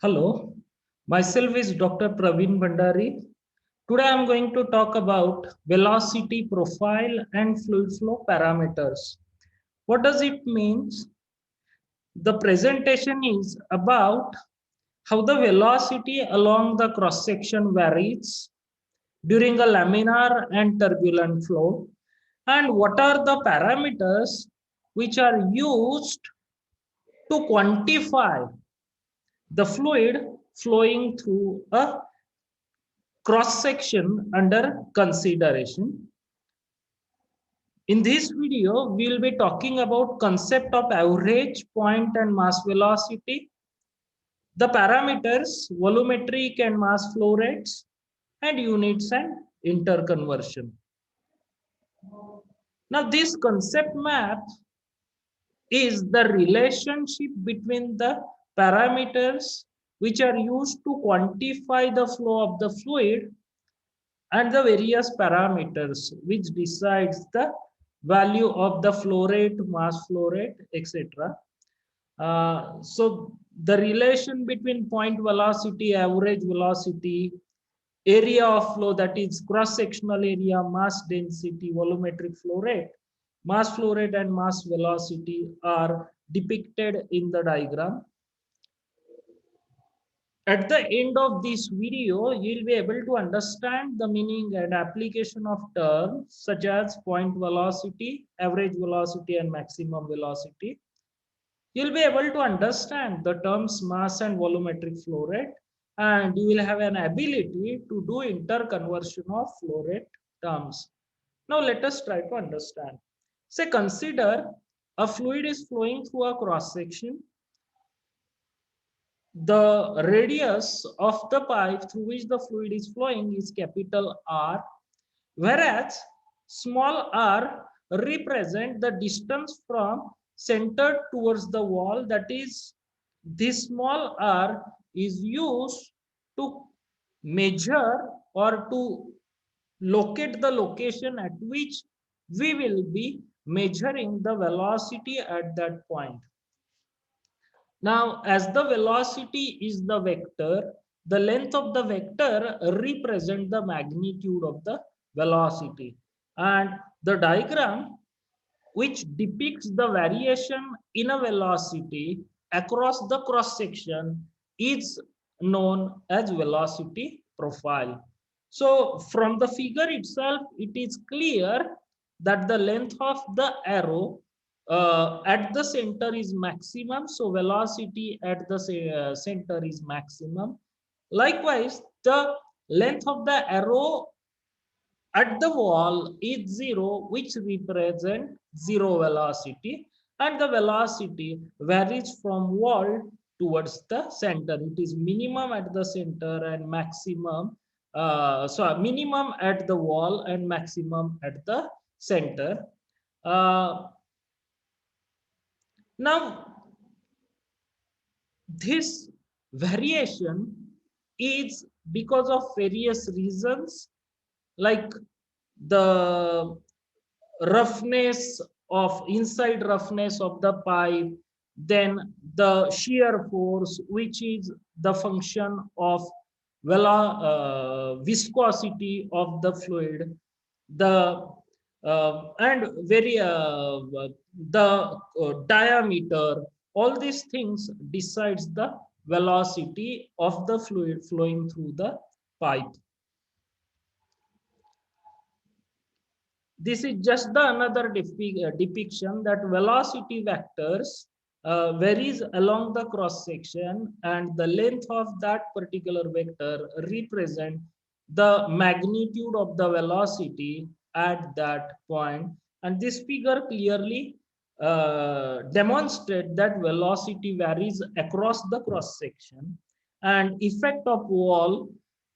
Hello, myself is Dr. Praveen Bhandari. Today I am going to talk about velocity profile and fluid flow parameters. What does it mean? The presentation is about how the velocity along the cross section varies during a laminar and turbulent flow, and what are the parameters which are used to quantify the fluid flowing through a cross section under consideration. In this video, we will be talking about concept of average point and mass velocity, the parameters, volumetric and mass flow rates, and units and interconversion. Now, this concept map is the relationship between the parameters which are used to quantify the flow of the fluid and the various parameters which decides the value of the flow rate, mass flow rate, etc. So the relation between point velocity, average velocity, area of flow, that is cross-sectional area, mass density, volumetric flow rate, mass flow rate and mass velocity are depicted in the diagram. At the end of this video, you'll be able to understand the meaning and application of terms such as point velocity, average velocity, and maximum velocity. You'll be able to understand the terms mass and volumetric flow rate, and you will have an ability to do interconversion of flow rate terms. Now let us try to understand. Say consider a fluid is flowing through a cross section. The radius of the pipe through which the fluid is flowing is capital R, whereas small r represent the distance from center towards the wall. That is, this small r is used to measure or to locate the location at which we will be measuring the velocity at that point. Now, as the velocity is the vector, the length of the vector represents the magnitude of the velocity. And the diagram which depicts the variation in a velocity across the cross section is known as velocity profile. So from the figure itself, it is clear that the length of the arrow at the center is maximum. So velocity at the center is maximum. Likewise, the length of the arrow at the wall is zero, which represent zero velocity, and the velocity varies from wall towards the center. It is minimum at the center and maximum, minimum at the wall and maximum at the center. Now, this variation is because of various reasons, like the roughness of inside roughness of the pipe, then the shear force, which is the function of viscosity of the fluid, the and very the diameter. All these things decides the velocity of the fluid flowing through the pipe. This is just the another depiction that velocity vectors varies along the cross section, and the length of that particular vector represent the magnitude of the velocity at that point. And this figure clearly demonstrate that velocity varies across the cross section, and effect of wall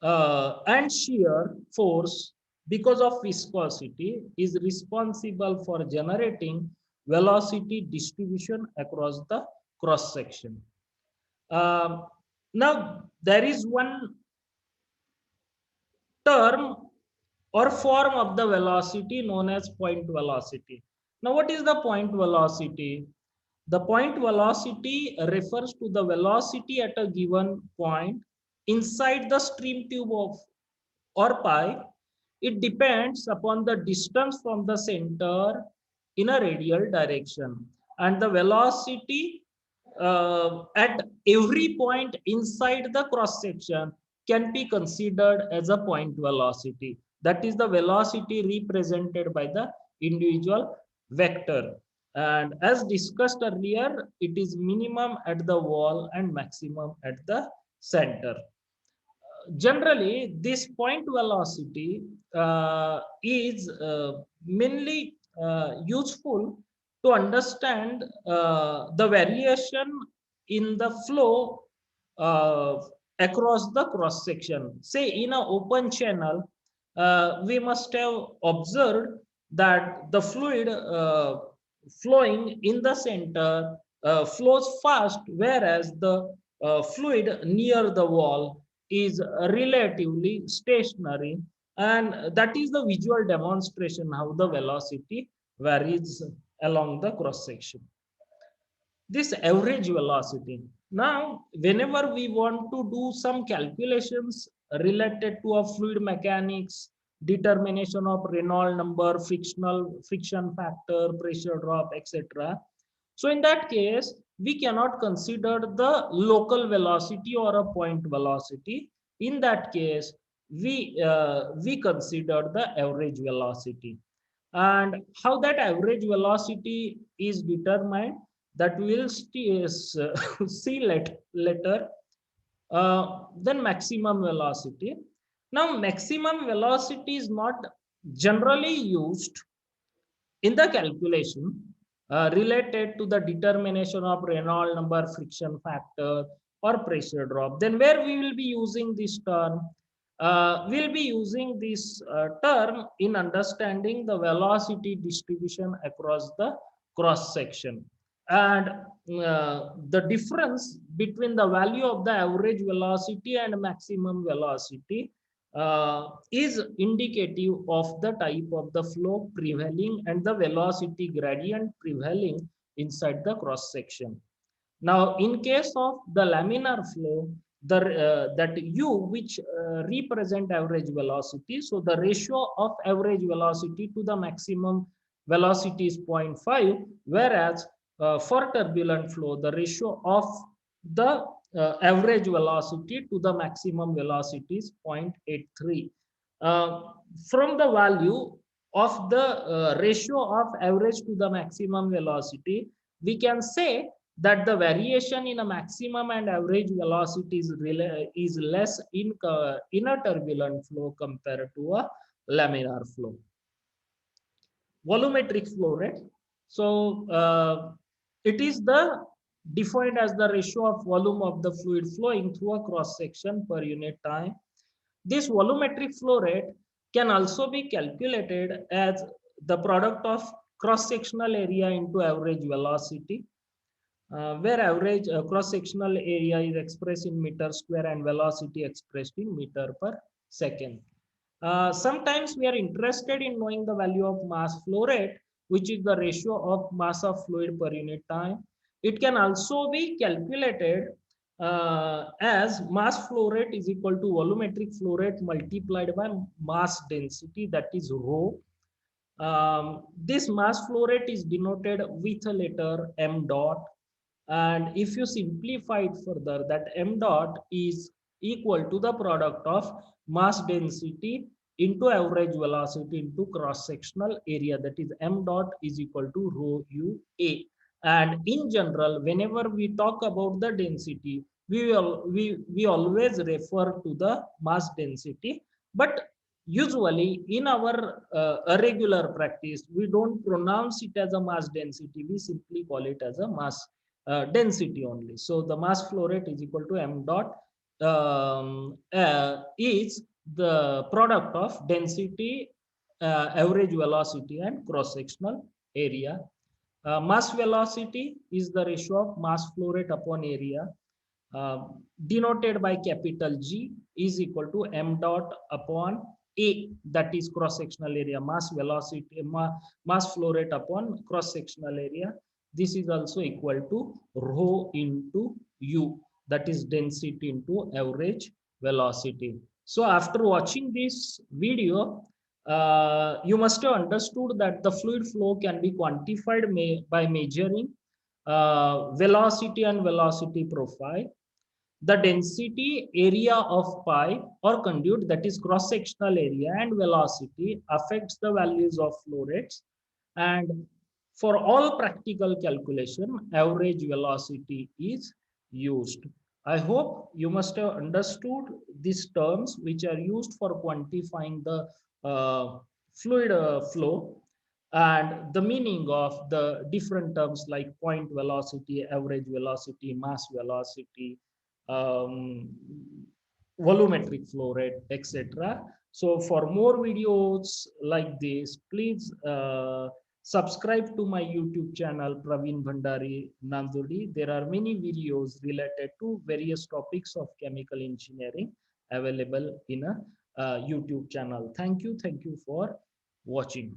and shear force because of viscosity is responsible for generating velocity distribution across the cross section. Now there is one term or form of the velocity known as point velocity. Now what is the point velocity? The point velocity refers to the velocity at a given point inside the stream tube of or pipe. It depends upon the distance from the center in a radial direction, and the velocity at every point inside the cross section can be considered as a point velocity. That is the velocity represented by the individual vector. And as discussed earlier, it is minimum at the wall and maximum at the center. Generally, this point velocity is mainly useful to understand the variation in the flow uh, across the cross section. Say in an open channel, we must have observed that the fluid flowing in the center flows fast, whereas the fluid near the wall is relatively stationary, and that is the visual demonstration how the velocity varies along the cross section. This average velocity, now whenever we want to do some calculations related to a fluid mechanics, determination of Reynolds number, frictional friction factor, pressure drop, etc. So in that case, we cannot consider the local velocity or a point velocity. In that case, we consider the average velocity. And how that average velocity is determined, that we will see later. Then maximum velocity. Now, maximum velocity is not generally used in the calculation related to the determination of Reynolds number, friction factor, or pressure drop. Then where we will be using this term? We'll be using this term in understanding the velocity distribution across the cross section. And the difference between the value of the average velocity and maximum velocity is indicative of the type of the flow prevailing and the velocity gradient prevailing inside the cross section. Now, in case of the laminar flow, that U which represent average velocity, so the ratio of average velocity to the maximum velocity is 0.5, whereas for turbulent flow, the ratio of the average velocity to the maximum velocity is 0.83. From the value of the ratio of average to the maximum velocity, we can say that the variation in a maximum and average velocity is less in a turbulent flow compared to a laminar flow. Volumetric flow rate. So it is the defined as the ratio of volume of the fluid flowing through a cross section per unit time. This volumetric flow rate can also be calculated as the product of cross sectional area into average velocity, where average cross sectional area is expressed in meter square and velocity expressed in meter per second. Sometimes we are interested in knowing the value of mass flow rate, which is the ratio of mass of fluid per unit time. It can also be calculated as mass flow rate is equal to volumetric flow rate multiplied by mass density, that is rho. This mass flow rate is denoted with a letter m dot. And if you simplify it further, that m dot is equal to the product of mass density into average velocity into cross-sectional area, that is m dot is equal to rho u a. And in general, whenever we talk about the density, we always refer to the mass density, but usually in our regular practice, we don't pronounce it as a mass density, we simply call it as a mass density only. So the mass flow rate is equal to m dot is the product of density, average velocity, and cross-sectional area. Mass velocity is the ratio of mass flow rate upon area, denoted by capital G, is equal to m dot upon a, that is cross-sectional area. Mass velocity, mass flow rate upon cross-sectional area. This is also equal to rho into u, that is density into average velocity. So after watching this video, you must have understood that the fluid flow can be quantified by measuring velocity and velocity profile, the density area of pipe or conduit, that is cross sectional area, and velocity affects the values of flow rates. And for all practical calculation, average velocity is used. I hope you must have understood these terms which are used for quantifying the fluid flow, and the meaning of the different terms like point velocity, average velocity, mass velocity, um, volumetric flow rate, etc. So for more videos like this, please subscribe to my YouTube channel, Praveen Bhandari Nanduri. There are many videos related to various topics of chemical engineering available in a YouTube channel. Thank you for watching.